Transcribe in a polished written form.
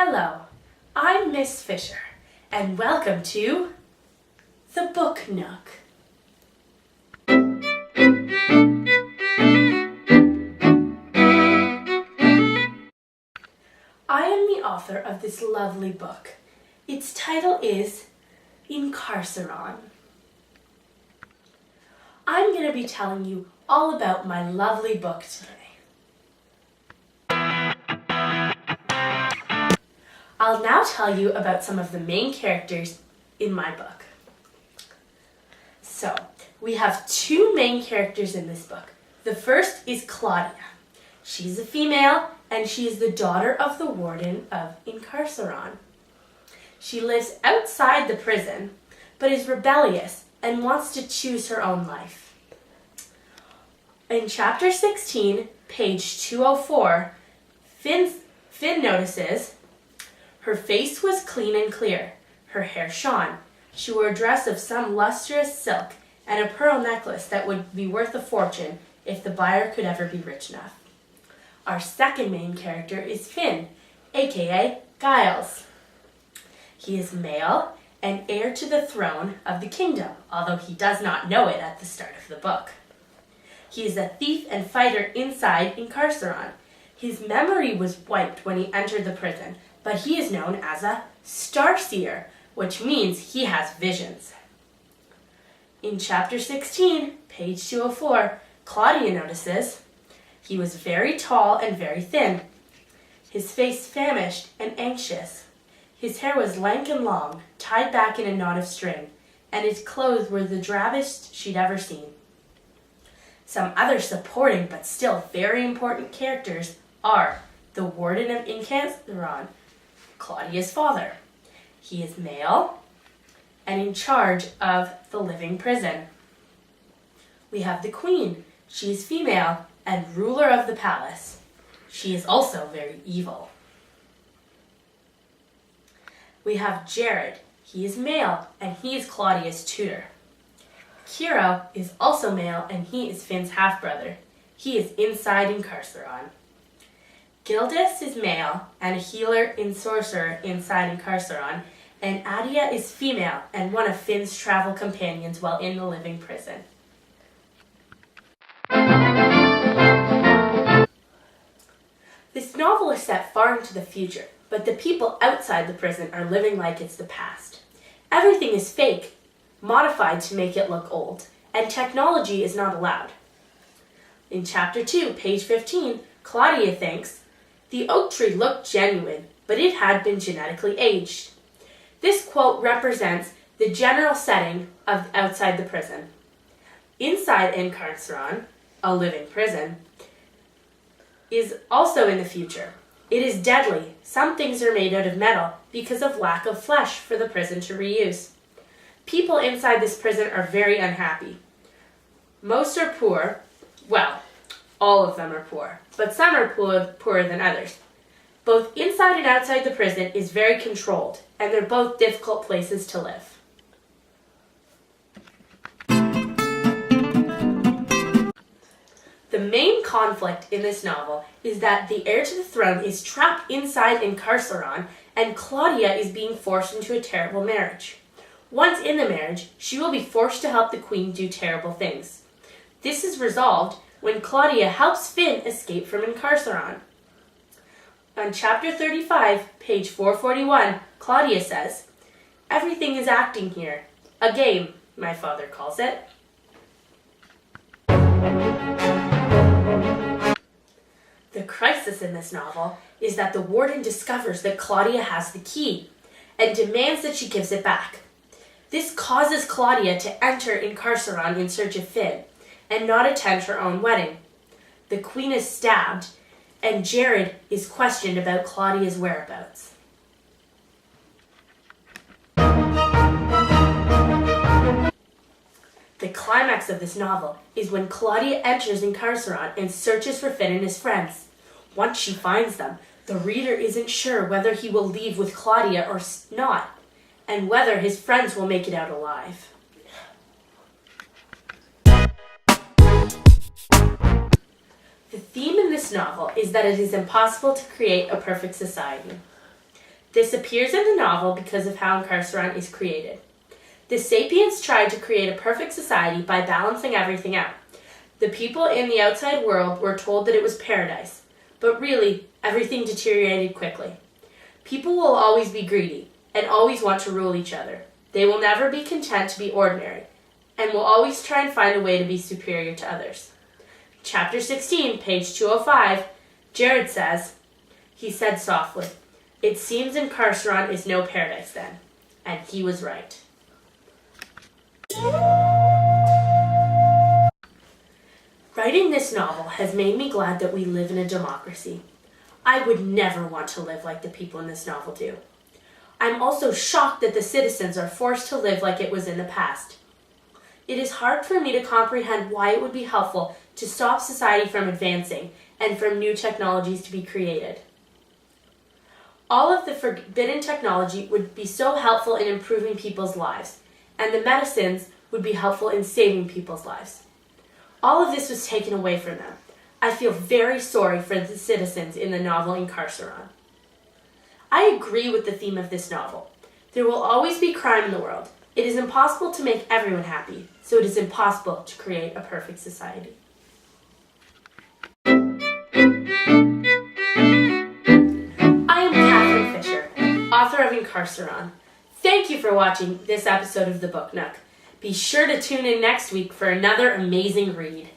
Hello, I'm Miss Fisher, and welcome to the Book Nook. I am the author of this lovely book. Its title is Incarceron. I'm going to be telling you all about my lovely book today. I'll now tell you about some of the main characters in my book. So, we have two main characters in this book. The first is Claudia. She's a female, and she is the daughter of the warden of Incarceron. She lives outside the prison, but is rebellious and wants to choose her own life. In chapter 16, page 204, Finn notices her face was clean and clear. Her hair shone. She wore a dress of some lustrous silk and a pearl necklace that would be worth a fortune if the buyer could ever be rich enough. Our second main character is Finn, aka Giles. He is male and heir to the throne of the kingdom, although he does not know it at the start of the book. He is a thief and fighter inside Incarceron. His memory was wiped when he entered the prison, but he is known as a starseer, which means he has visions. In chapter 16, page 204, Claudia notices he was very tall and very thin. His face famished and anxious. His hair was lank and long, tied back in a knot of string, and his clothes were the drabbest she'd ever seen. Some other supporting but still very important characters are the warden of Incarceron, Claudia's father. He is male and in charge of the living prison. We have the queen. She is female and ruler of the palace. She is also very evil. We have Jared. He is male and he is Claudia's tutor. Kiro is also male and he is Finn's half-brother. He is inside Incarceron. Gildis is male and a healer and sorcerer inside Incarceron, and Adia is female and one of Finn's travel companions while in the living prison. This novel is set far into the future, but the people outside the prison are living like it's the past. Everything is fake, modified to make it look old, and technology is not allowed. In chapter 2, page 15, Claudia thinks, "The oak tree looked genuine, but it had been genetically aged." This quote represents the general setting of outside the prison. Inside Incarceron, a living prison, is also in the future. It is deadly. Some things are made out of metal because of lack of flesh for the prison to reuse. People inside this prison are very unhappy. Most are poor. Well, all of them are poor, but some are poorer than others. Both inside and outside the prison is very controlled, and they're both difficult places to live. The main conflict in this novel is that the heir to the throne is trapped inside Incarceron, and Claudia is being forced into a terrible marriage. Once in the marriage, she will be forced to help the queen do terrible things. This is resolved when Claudia helps Finn escape from Incarceron. On chapter 35, page 441, Claudia says, "Everything is acting here. A game, my father calls it." The crisis in this novel is that the warden discovers that Claudia has the key and demands that she gives it back. This causes Claudia to enter Incarceron in search of Finn and not attend her own wedding. The queen is stabbed, and Jared is questioned about Claudia's whereabouts. The climax of this novel is when Claudia enters Incarceron and searches for Finn and his friends. Once she finds them, the reader isn't sure whether he will leave with Claudia or not, and whether his friends will make it out alive. The theme in this novel is that it is impossible to create a perfect society. This appears in the novel because of how Incarceron is created. The sapiens tried to create a perfect society by balancing everything out. The people in the outside world were told that it was paradise, but really, everything deteriorated quickly. People will always be greedy and always want to rule each other. They will never be content to be ordinary and will always try and find a way to be superior to others. Chapter 16, page 205, Jared says, "He said softly, 'It seems Incarceron is no paradise then.' And he was right." Writing this novel has made me glad that we live in a democracy. I would never want to live like the people in this novel do. I'm also shocked that the citizens are forced to live like it was in the past. It is hard for me to comprehend why it would be helpful to stop society from advancing and from new technologies to be created. All of the forbidden technology would be so helpful in improving people's lives, and the medicines would be helpful in saving people's lives. All of this was taken away from them. I feel very sorry for the citizens in the novel Incarceron. I agree with the theme of this novel. There will always be crime in the world. It is impossible to make everyone happy, so it is impossible to create a perfect society. I am Catherine Fisher, author of Incarceron. Thank you for watching this episode of The Book Nook. Be sure to tune in next week for another amazing read.